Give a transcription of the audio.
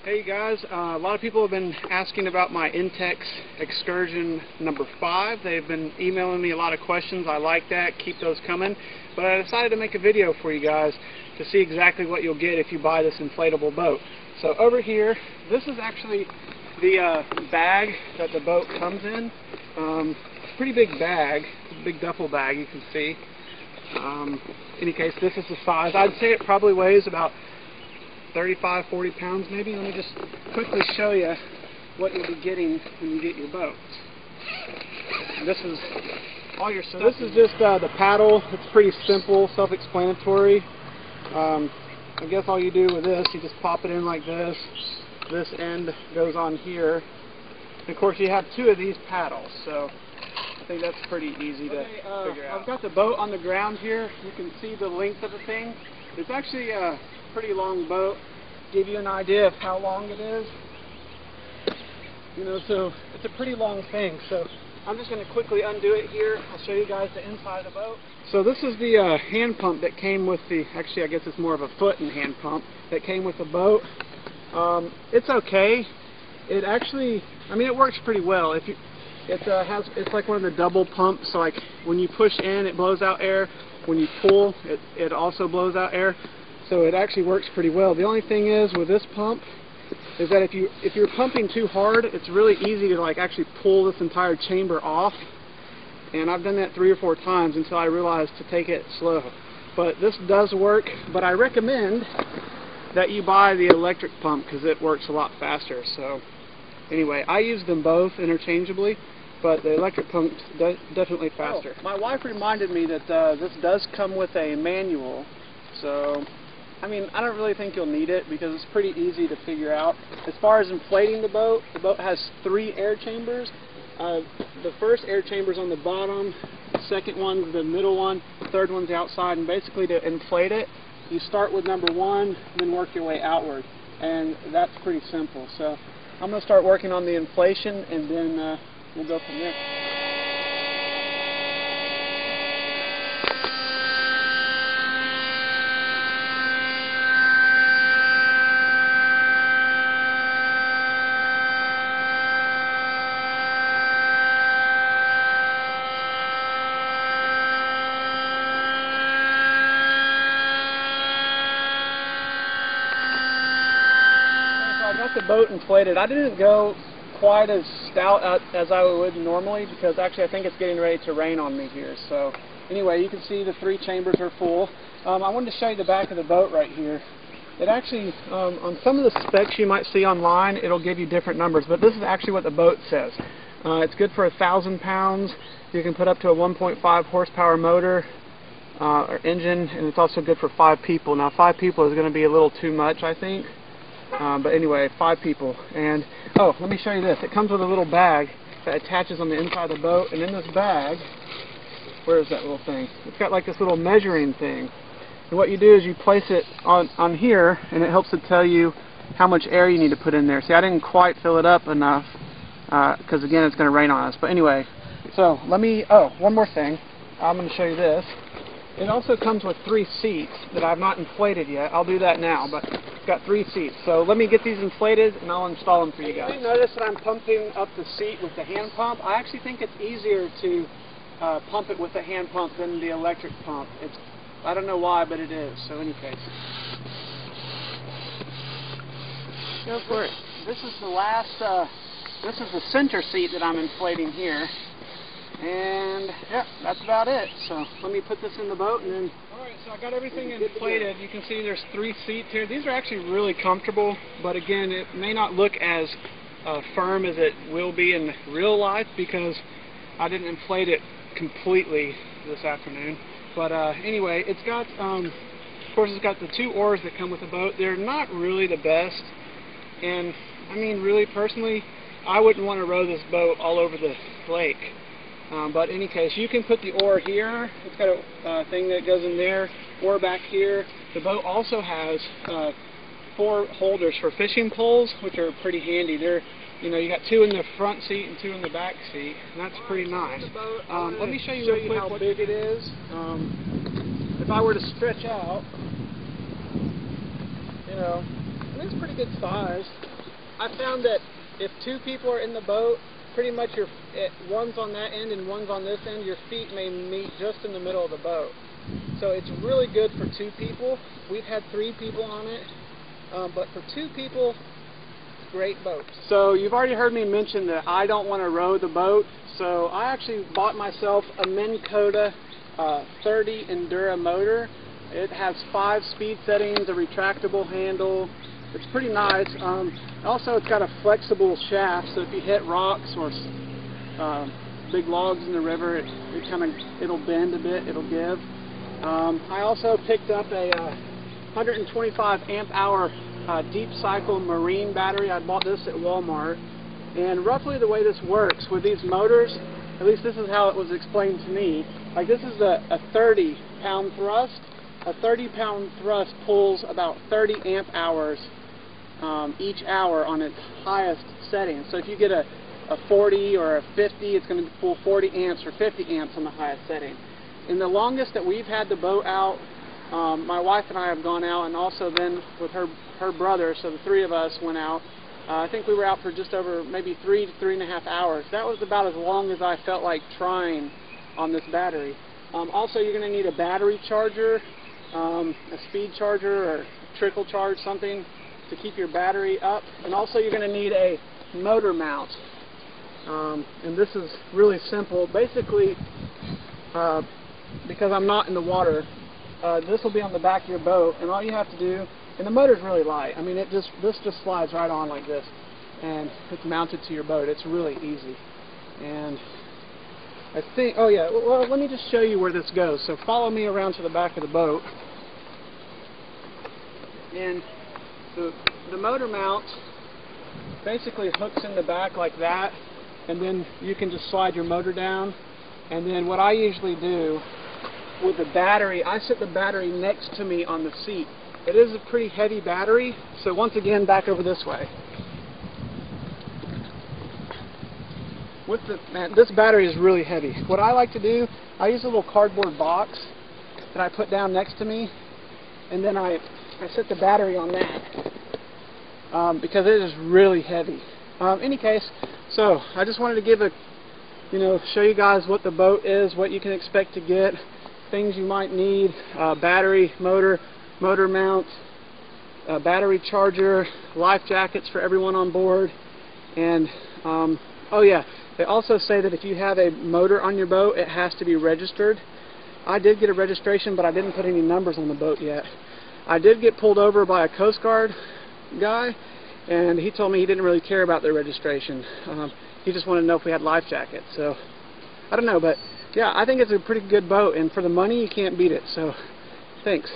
Hey guys, a lot of people have been asking about my Intex Excursion number 5. They've been emailing me a lot of questions. I like that. Keep those coming. But I decided to make a video for you guys to see exactly what you'll get if you buy this inflatable boat. So over here, this is actually the bag that the boat comes in. Pretty big bag, big duffel bag, you can see. In any case, this is the size. I'd say it probably weighs about 35-40 pounds maybe. Let me just quickly show you what you'll be getting when you get your boat. This is all your stuff. This is just the paddle. It's pretty simple, self-explanatory. I guess all you do with this, you just pop it in like this. This end goes on here. And of course you have 2 of these paddles, so I think that's pretty easy to figure out. I've got the boat on the ground here. You can see the length of the thing. It's actually a pretty long boat. Give you an idea of how long it is. You know, so it's a pretty long thing. So I'm just going to quickly undo it here. I'll show you guys the inside of the boat. So this is the hand pump that came with the, actually I guess it's more of a foot and hand pump that came with the boat. It's okay. It actually, I mean, it works pretty well. If you, it's like one of the double pumps, so like when you push in it blows out air, when you pull it also blows out air, so it actually works pretty well. The only thing is with this pump is that if you're pumping too hard, it's really easy to like actually pull this entire chamber off, and I've done that 3 or 4 times until I realized to take it slow. But this does work, but I recommend that you buy the electric pump because it works a lot faster. So anyway, I use them both interchangeably, but the electric pump definitely faster. Oh, my wife reminded me that this does come with a manual, so I mean, I don't really think you'll need it because it's pretty easy to figure out. As far as inflating the boat has 3 air chambers. The first air chamber is on the bottom, the second one's the middle one, the third one's the outside, and basically to inflate it, you start with number 1, then work your way outward, and that's pretty simple. So I'm going to start working on the inflation, and then we'll go from there. The boat inflated. I didn't go quite as stout as I would normally because actually I think it's getting ready to rain on me here. So anyway, you can see the 3 chambers are full. I wanted to show you the back of the boat right here. It actually, on some of the specs you might see online, it'll give you different numbers, but this is actually what the boat says. It's good for 1,000 pounds. You can put up to a 1.5 horsepower motor or engine, and it's also good for 5 people. Now 5 people is going to be a little too much, I think. But anyway, 5 people. And oh, let me show you this. It comes with a little bag that attaches on the inside of the boat, and in this bag, where is that little thing? It's got like this little measuring thing. And what you do is you place it on here, and it helps to tell you how much air you need to put in there. See, I didn't quite fill it up enough because again, it's going to rain on us. But anyway, so let me. Oh, one more thing. I'm going to show you this. It also comes with 3 seats that I've not inflated yet. I'll do that now, but it's got 3 seats. So let me get these inflated and I'll install them for you guys. You notice that I'm pumping up the seat with the hand pump. I actually think it's easier to pump it with the hand pump than the electric pump. I don't know why, but it is. So in any case, go for it. This is the last. This is the center seat that I'm inflating here. And yeah, that's about it. So let me put this in the boat and then. Alright, so I got everything inflated. You can see there's 3 seats here. These are actually really comfortable, but again, it may not look as firm as it will be in real life because I didn't inflate it completely this afternoon. But anyway, it's got, of course, it's got the 2 oars that come with the boat. They're not really the best, and I mean, really, personally, I wouldn't want to row this boat all over the lake. But in any case, you can put the oar here. It's got a thing that goes in there, or back here. The boat also has 4 holders for fishing poles, which are pretty handy. They're, you know, you got 2 in the front seat and 2 in the back seat, and that's pretty nice. Let me show you real quick how big it is. If I were to stretch out, you know, it's pretty good size. I found that if two people are in the boat, pretty much one's on that end and one's on this end, your feet may meet just in the middle of the boat. So it's really good for two people. We've had 3 people on it, but for 2 people, great boat. So you've already heard me mention that I don't want to row the boat, so I actually bought myself a Minn Kota 30 Endura motor. It has 5 speed settings, a retractable handle. It's pretty nice. Also, it's got a flexible shaft, so if you hit rocks or big logs in the river, it'll bend a bit, it'll give. I also picked up a 125 amp hour deep cycle marine battery. I bought this at Walmart, and roughly the way this works with these motors, at least this is how it was explained to me. Like, this is a 30 pound thrust. A 30 pound thrust pulls about 30 amp hours each hour on its highest setting. So if you get a 40 or a 50, it's going to pull 40 amps or 50 amps on the highest setting. In the longest that we've had the boat out, my wife and I have gone out, and also then with her brother, so the 3 of us went out. I think we were out for just over maybe 3 to 3.5 hours. That was about as long as I felt like trying on this battery. Also, you're going to need a battery charger, a speed charger or trickle charge, something to keep your battery up. And also you're going to need a motor mount. And this is really simple. Basically, because I'm not in the water, this will be on the back of your boat, and all you have to do, and the motor's really light. I mean, this just slides right on like this, and it's mounted to your boat. It's really easy. And I think, oh yeah, well, let me just show you where this goes. So follow me around to the back of the boat. And the motor mount basically hooks in the back like that, and then you can just slide your motor down. And then what I usually do with the battery, I set the battery next to me on the seat. It is a pretty heavy battery, so once again, back over this way. This battery is really heavy. What I like to do, I use a little cardboard box that I put down next to me, and then I set the battery on that because it is really heavy. Any case, so I just wanted to give show you guys what the boat is, what you can expect to get, things you might need: battery, motor mount, battery charger, life jackets for everyone on board, and oh yeah. They also say that if you have a motor on your boat, it has to be registered. I did get a registration, but I didn't put any numbers on the boat yet. I did get pulled over by a Coast Guard guy, and he told me he didn't really care about the registration. He just wanted to know if we had life jackets. So, I don't know, but yeah, I think it's a pretty good boat, and for the money, you can't beat it. So, thanks.